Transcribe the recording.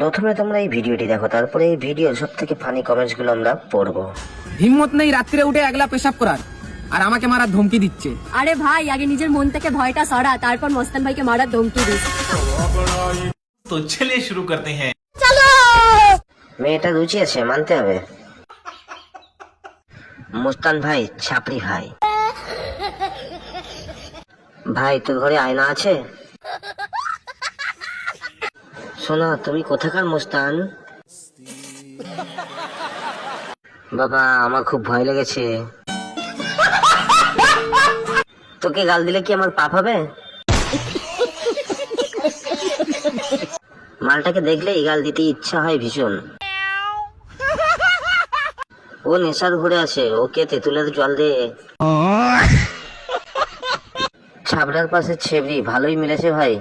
প্রথমে তোমরা এই ভিডিওটি দেখো, তারপরে এই ভিডিওর সব থেকে ফানি কমেন্টস গুলো আমরা পড়বো। হিম্মত নেই রাত্রে উঠে একলা পেশাব করার, আর আমাকে মারার ধমকি দিচ্ছে। আরে ভাই, আগে নিজের মন থেকে ভয়টা সরা, তারপর মস্তান ভাইকে মারার ধমকি দিস। तो चलिए शुरू करते हैं। মেয়েটা রুচি আছে, মানতে হবে। মুস্তান ভাই ছাপড়ি ভাই। ভাই তোর ঘরে আয়না আছে? শোনো, তুমি কোথাকার মুস্তান? বাবা আমার খুব ভয় লেগেছে। তোকে গাল দিলে কি আমার পাপ হবে? মালটাকে দেখলেই গাল দিতে ইচ্ছা হয় ভীষণ। ও নেশার ঘুরে আছে, ওকে তেঁতুলের জল দে। ছাবড়ার পাশে ছেবড়ি ভালোই মিলেছে ভাই।